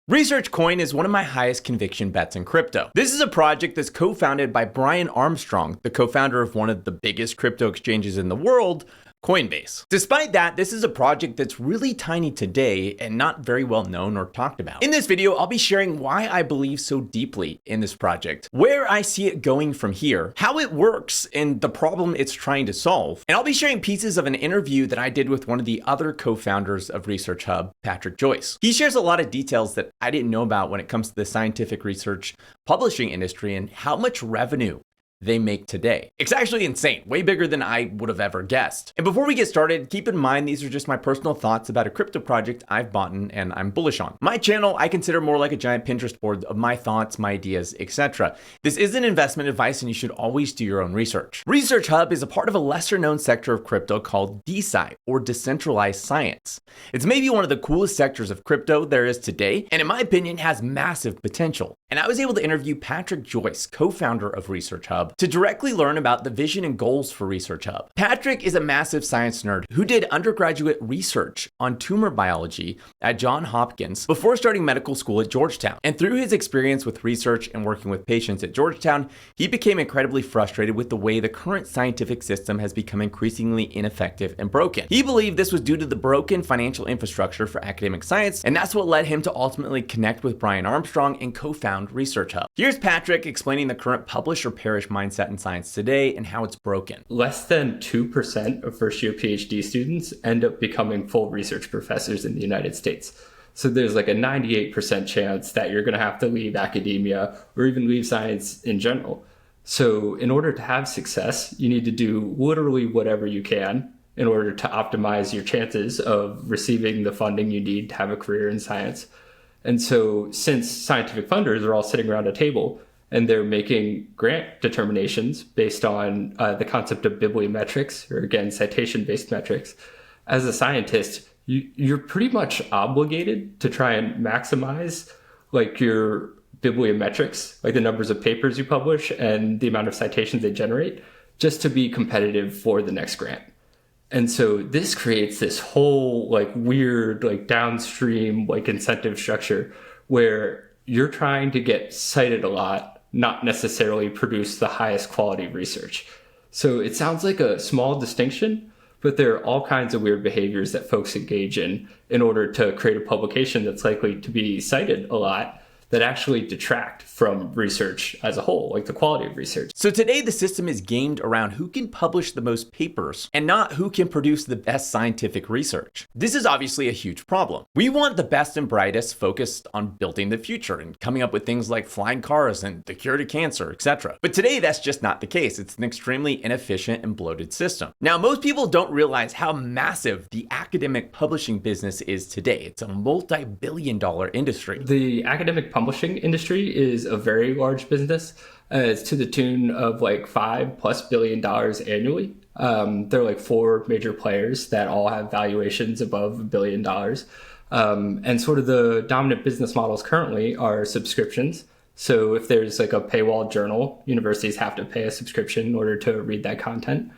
ResearchCoin is one of my highest conviction bets in crypto. This is a project that's co-founded by Brian Armstrong, the co-founder of one of the biggest crypto exchanges in the world, Coinbase. Despite that, this is a project that's really tiny today and not very well known or talked about. In this video, I'll be sharing why I believe so deeply in this project, where I see it going from here, how it works, and the problem it's trying to solve. And I'll be sharing pieces of an interview that I did with one of the other co-founders of Research Hub, Patrick Joyce. He shares a lot of details that I didn't know about when it comes to the scientific research publishing industry and how much revenue they make today. It's actually insane, way bigger than I would have ever guessed. And before we get started, keep in mind these are just my personal thoughts about a crypto project I've bought in and I'm bullish on. My channel I consider more like a giant Pinterest board of my thoughts, my ideas, etc. This isn't investment advice and you should always do your own research. Research Hub is a part of a lesser known sector of crypto called DeSCI, or decentralized science. It's maybe one of the coolest sectors of crypto there is today, and in my opinion has massive potential. And I was able to interview Patrick Joyce, co-founder of Research Hub, to directly learn about the vision and goals for Research Hub. Patrick is a massive science nerd who did undergraduate research on tumor biology at Johns Hopkins before starting medical school at Georgetown. And through his experience with research and working with patients at Georgetown, he became incredibly frustrated with the way the current scientific system has become increasingly ineffective and broken. He believed this was due to the broken financial infrastructure for academic science, and that's what led him to ultimately connect with Brian Armstrong and co-found Research Hub. Here's Patrick explaining the current publish or perish mindset in science today and how it's broken. Less than 2% of first-year PhD students end up becoming full research professors in the United States. So there's like a 98% chance that you're going to have to leave academia or even leave science in general. So in order to have success, you need to do literally whatever you can in order to optimize your chances of receiving the funding you need to have a career in science. And so since scientific funders are all sitting around a table and they're making grant determinations based on the concept of bibliometrics, or again, citation-based metrics, as a scientist, you're pretty much obligated to try and maximize like your bibliometrics, like the numbers of papers you publish and the amount of citations they generate, just to be competitive for the next grant. And so this creates this whole like weird, like downstream, like incentive structure where you're trying to get cited a lot, not necessarily produce the highest quality research. So it sounds like a small distinction, but there are all kinds of weird behaviors that folks engage in order to create a publication that's likely to be cited a lot, that actually detract from research as a whole, like the quality of research. So today the system is gamed around who can publish the most papers and not who can produce the best scientific research. This is obviously a huge problem. We want the best and brightest focused on building the future and coming up with things like flying cars and the cure to cancer, etc. But today that's just not the case. It's an extremely inefficient and bloated system. Now, most people don't realize how massive the academic publishing business is today. It's a multi-billion-dollar industry. The academic publishing industry is a very large business. It's to the tune of like $5+ billion annually. There are like 4 major players that all have valuations above $1 billion. And sort of the dominant business models currently are subscriptions. So if there's like a paywall journal, universities have to pay a subscription in order to read that content.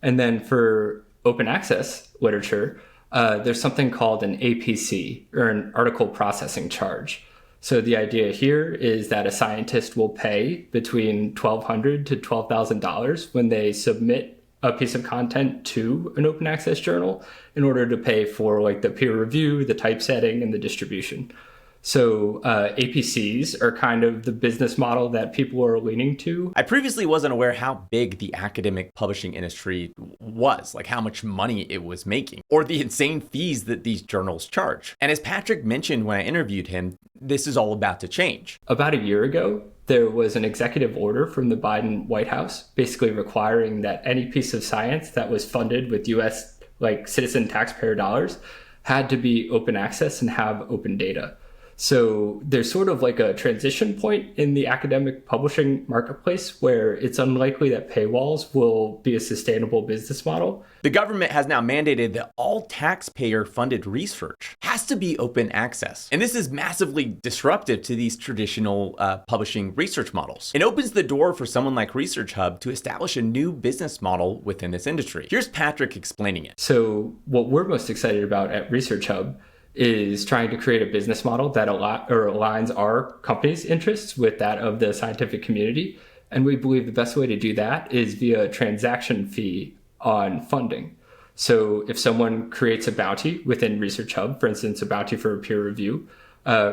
And then for open access literature, there's something called an APC, or an article processing charge. So the idea here is that a scientist will pay between $1,200 to $12,000 when they submit a piece of content to an open access journal in order to pay for like the peer review, the typesetting, and the distribution. So APCs are kind of the business model that people are leaning to. I previously wasn't aware how big the academic publishing industry was, like how much money it was making, or the insane fees that these journals charge. And as Patrick mentioned when I interviewed him, this is all about to change. About a year ago, there was an executive order from the Biden White House basically requiring that any piece of science that was funded with US like citizen taxpayer dollars had to be open access and have open data. So there's sort of like a transition point in the academic publishing marketplace where it's unlikely that paywalls will be a sustainable business model. The government has now mandated that all taxpayer-funded research has to be open access. And this is massively disruptive to these traditional publishing research models. It opens the door for someone like Research Hub to establish a new business model within this industry. Here's Patrick explaining it. So what we're most excited about at Research Hub is trying to create a business model that aligns our company's interests with that of the scientific community. And we believe the best way to do that is via a transaction fee on funding. So if someone creates a bounty within Research Hub, for instance, a bounty for a peer review,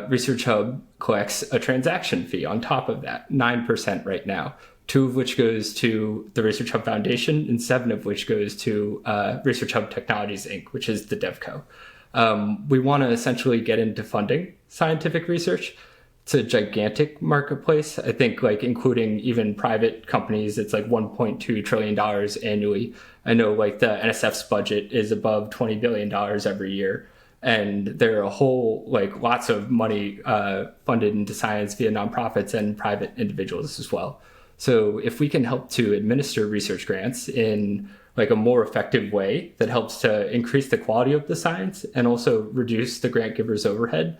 Research Hub collects a transaction fee on top of that, 9% right now, 2 of which goes to the Research Hub Foundation and 7 of which goes to Research Hub Technologies, Inc., which is the DevCo. We want to essentially get into funding scientific research. It's a gigantic marketplace. I think like including even private companies, it's like $1.2 trillion annually. I know like the NSF's budget is above $20 billion every year. And there are a whole, like lots of money funded into science via nonprofits and private individuals as well. So if we can help to administer research grants in like a more effective way that helps to increase the quality of the science and also reduce the grant giver's overhead,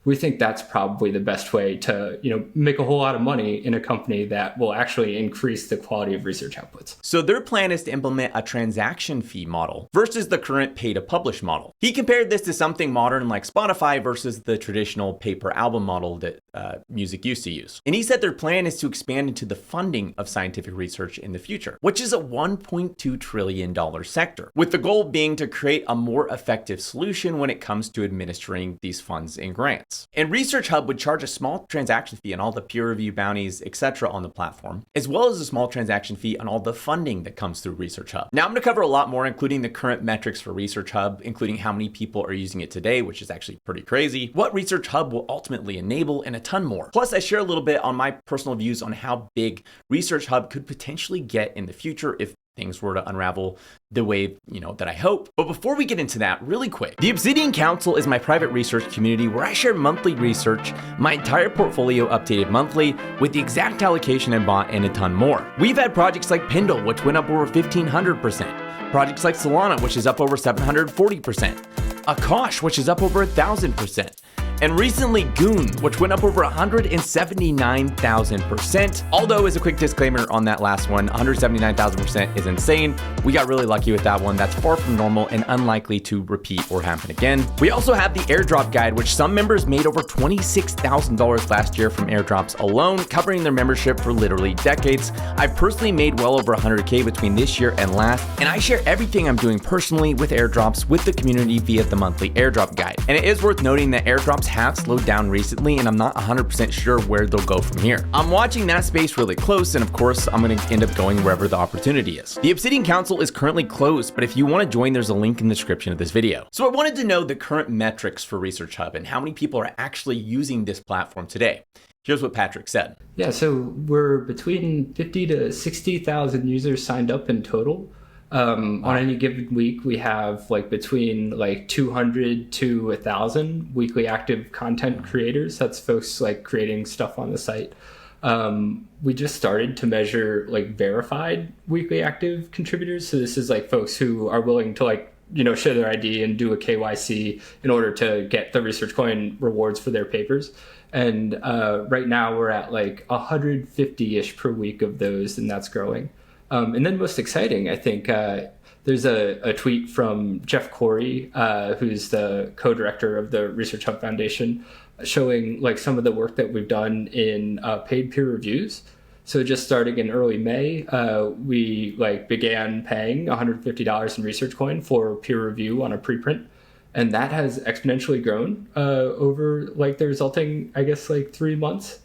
we think that's probably the best way to, make a whole lot of money in a company that will actually increase the quality of research outputs. So their plan is to implement a transaction fee model versus the current pay to publish model. He compared this to something modern like Spotify versus the traditional pay per album model that music used to use. And he said their plan is to expand into the funding of scientific research in the future, which is a $1.2 trillion sector, with the goal being to create a more effective solution when it comes to administering these funds and grants. And Research Hub would charge a small transaction fee on all the peer review bounties, etc. on the platform, as well as a small transaction fee on all the funding that comes through Research Hub. Now I'm going to cover a lot more, including the current metrics for Research Hub, including how many people are using it today, which is actually pretty crazy, what Research Hub will ultimately enable, and a ton more. Plus, I share a little bit on my personal views on how big Research Hub could potentially get in the future if things were to unravel the way, that I hope. But before we get into that, really quick, the Obsidian Council is my private research community where I share monthly research, my entire portfolio updated monthly with the exact allocation I bought and a ton more. We've had projects like Pendle, which went up over 1,500%, projects like Solana, which is up over 740%, Akash, which is up over 1,000%, and recently Goon, which went up over 179,000%. Although, as a quick disclaimer on that last one, 179,000% is insane. We got really lucky with that one. That's far from normal and unlikely to repeat or happen again. We also have the airdrop guide, which some members made over $26,000 last year from airdrops alone, covering their membership for literally decades. I've personally made well over 100K between this year and last, and I share everything I'm doing personally with airdrops with the community via the monthly airdrop guide. And it is worth noting that airdrops have slowed down recently, and I'm not 100% sure where they'll go from here. I'm watching that space really close, and of course, I'm going to end up going wherever the opportunity is. The Obsidian Council is currently closed, but if you want to join, there's a link in the description of this video. So I wanted to know the current metrics for Research Hub and how many people are actually using this platform today. Here's what Patrick said. Yeah, so we're between 50 to 60,000 users signed up in total. On any given week, we have between 200 to 1,000 weekly active content creators. That's folks creating stuff on the site. We just started to measure verified weekly active contributors. So this is folks who are willing to share their ID and do a KYC in order to get the ResearchCoin rewards for their papers. And right now we're at 150-ish per week of those, and that's growing. And then most exciting, I think, there's a tweet from Jeff Corey, who's the co-director of the Research Hub Foundation, showing some of the work that we've done in paid peer reviews. So just starting in early May, we began paying $150 in ResearchCoin for peer review on a preprint. And that has exponentially grown over the resulting, 3 months.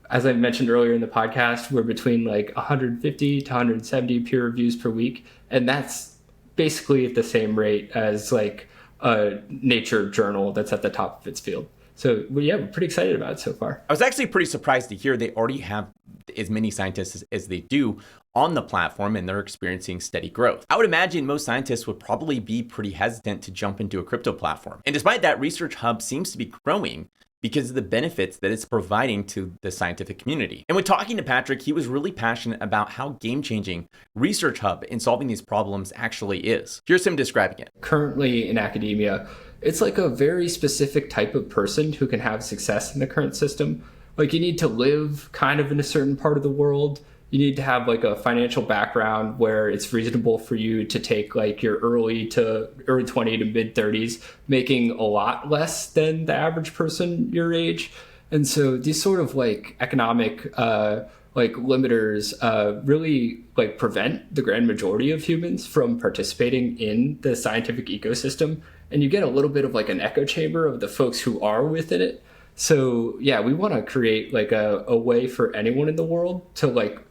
As I mentioned earlier in the podcast, we're between 150 to 170 peer reviews per week. And that's basically at the same rate as a Nature journal that's at the top of its field. So we're pretty excited about it so far. I was actually pretty surprised to hear they already have as many scientists as they do on the platform, and they're experiencing steady growth. I would imagine most scientists would probably be pretty hesitant to jump into a crypto platform. And despite that, Research Hub seems to be growing because of the benefits that it's providing to the scientific community. And when talking to Patrick, he was really passionate about how game-changing Research Hub in solving these problems actually is. Here's him describing it. Currently in academia, it's a very specific type of person who can have success in the current system. You need to live kind of in a certain part of the world. You need to have like a financial background where it's reasonable for you to take like your early 20 to mid 30s, making a lot less than the average person your age. And so these sort of like economic like limiters really like prevent the grand majority of humans from participating in the scientific ecosystem. And you get a little bit of like an echo chamber of the folks who are within it. So yeah, we want to create like a way for anyone in the world to like,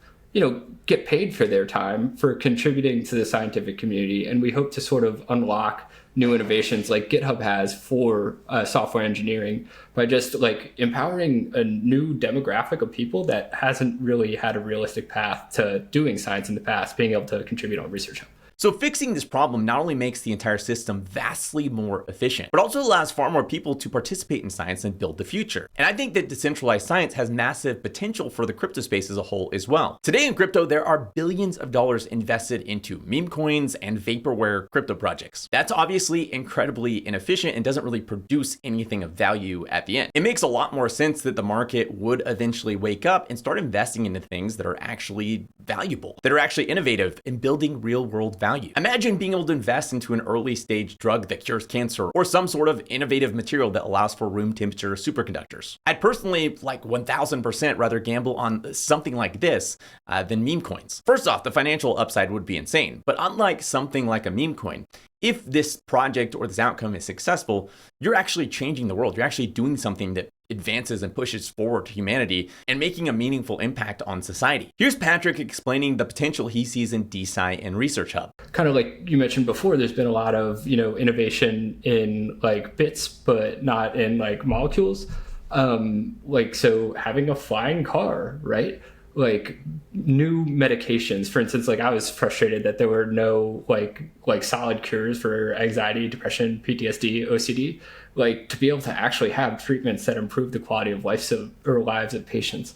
get paid for their time for contributing to the scientific community. And we hope to sort of unlock new innovations like GitHub has for software engineering by just like empowering a new demographic of people that hasn't really had a realistic path to doing science in the past, being able to contribute on Research Hub. So fixing this problem not only makes the entire system vastly more efficient, but also allows far more people to participate in science and build the future. And I think that decentralized science has massive potential for the crypto space as a whole as well. Today in crypto, there are billions of dollars invested into meme coins and vaporware crypto projects. That's obviously incredibly inefficient and doesn't really produce anything of value at the end. It makes a lot more sense that the market would eventually wake up and start investing into things that are actually valuable, that are actually innovative and building real world value. Imagine being able to invest into an early stage drug that cures cancer or some sort of innovative material that allows for room temperature superconductors. I'd personally like 1000% rather gamble on something like this than meme coins. First off, the financial upside would be insane, but unlike something like a meme coin, if this project or this outcome is successful, you're actually changing the world. You're actually doing something that advances and pushes forward humanity and making a meaningful impact on society. Here's Patrick explaining the potential he sees in DeSCI and Research Hub. Kind of like you mentioned before, there's been a lot of, innovation in like bits, but not in like molecules. So having a flying car, right? Like new medications, for instance, like I was frustrated that there were no like solid cures for anxiety, depression, PTSD, OCD, like to be able to actually have treatments that improve the quality of life lives of patients.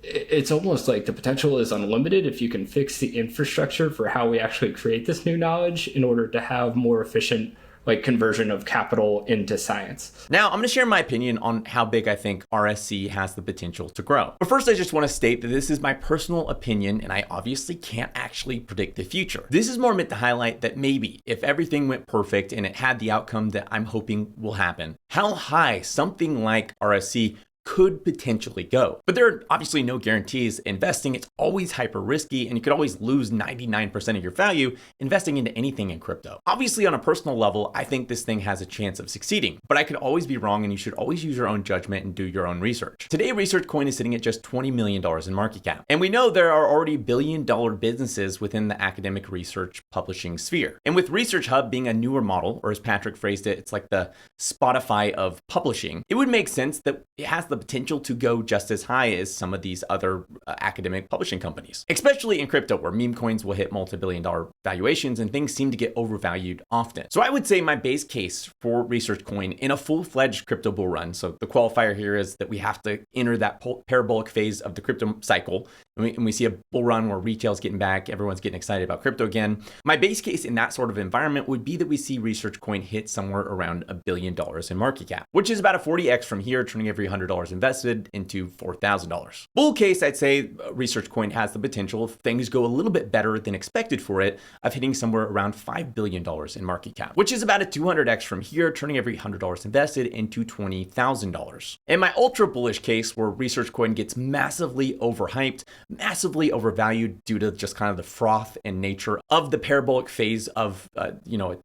It's almost like the potential is unlimited if you can fix the infrastructure for how we actually create this new knowledge in order to have more efficient like conversion of capital into science. Now, I'm going to share my opinion on how big I think RSC has the potential to grow. But first, I just want to state that this is my personal opinion, and I obviously can't actually predict the future. This is more meant to highlight that maybe if everything went perfect and it had the outcome that I'm hoping will happen, how high something like RSC could potentially go. But there are obviously no guarantees. Investing, it's always hyper risky, and you could always lose 99% of your value investing into anything in crypto. Obviously, on a personal level, I think this thing has a chance of succeeding, but I could always be wrong, and you should always use your own judgment and do your own research. Today, ResearchCoin is sitting at just $20 million in market cap. And we know there are already billion-dollar businesses within the academic research publishing sphere. And with Research Hub being a newer model, or as Patrick phrased it, it's like the Spotify of publishing, it would make sense that it has the potential to go just as high as some of these other academic publishing companies, especially in crypto where meme coins will hit multi-billion-dollar valuations and things seem to get overvalued often. So I would say my base case for ResearchCoin in a full-fledged crypto bull run, so the qualifier here is that we have to enter that parabolic phase of the crypto cycle, and we see a bull run where retail's getting back, everyone's getting excited about crypto again. My base case in that sort of environment would be that we see ResearchCoin hit somewhere around $1 billion in market cap, which is about a 40x from here, turning every $100 invested into $4,000. Bull case, I'd say ResearchCoin has the potential, if things go a little bit better than expected for it, of hitting somewhere around $5 billion in market cap, which is about a 200x from here, turning every $100 invested into $20,000. In my ultra bullish case, where ResearchCoin gets massively overhyped, massively overvalued due to just kind of the froth and nature of the parabolic phase of a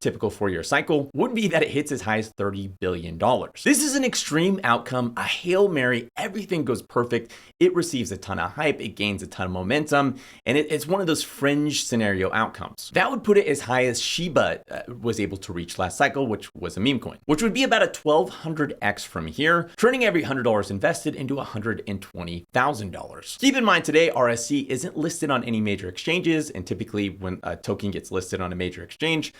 typical 4-year cycle, would be that it hits as high as $30 billion. This is an extreme outcome, a Hail Mary, everything goes perfect, it receives a ton of hype, it gains a ton of momentum, and it's one of those fringe scenario outcomes. That would put it as high as Shiba was able to reach last cycle, which was a meme coin, which would be about a 1200x from here, turning every $100 invested into $120,000. Keep in mind today, RSC isn't listed on any major exchanges, and typically when a token gets listed on a major exchange,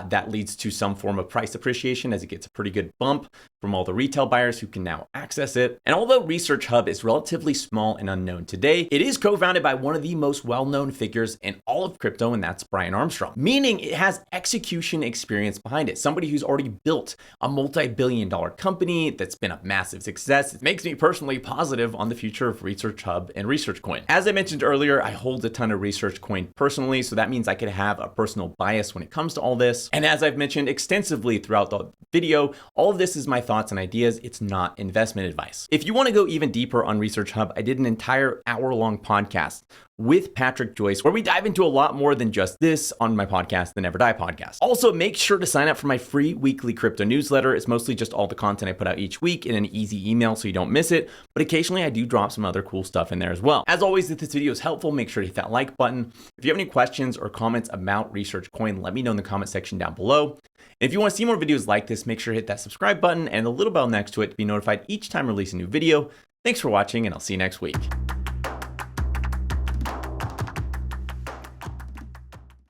that leads to some form of price appreciation as it gets a pretty good bump from all the retail buyers who can now access it. And although Research Hub is relatively small and unknown today, it is co-founded by one of the most well-known figures in all of crypto, and that's Brian Armstrong, meaning it has execution experience behind it. Somebody who's already built a multi-billion-dollar company that's been a massive success. It makes me personally positive on the future of Research Hub and ResearchCoin. As I mentioned earlier, I hold a ton of ResearchCoin personally, so that means I could have a personal bias when it comes to all this. And as I've mentioned extensively throughout the video, all of this is my thoughts and ideas. It's not investment advice. If you want to go even deeper on Research Hub, I did an entire hour-long podcast with Patrick Joyce, where we dive into a lot more than just this on my podcast, the Never Die podcast. Also, make sure to sign up for my free weekly crypto newsletter. It's mostly just all the content I put out each week in an easy email so you don't miss it, but occasionally I do drop some other cool stuff in there as well. As always, if this video is helpful, make sure to hit that like button. If you have any questions or comments about ResearchCoin, let me know in the comment section down below. And if you want to see more videos like this, make sure to hit that subscribe button and the little bell next to it to be notified each time I release a new video. Thanks for watching, and I'll see you next week.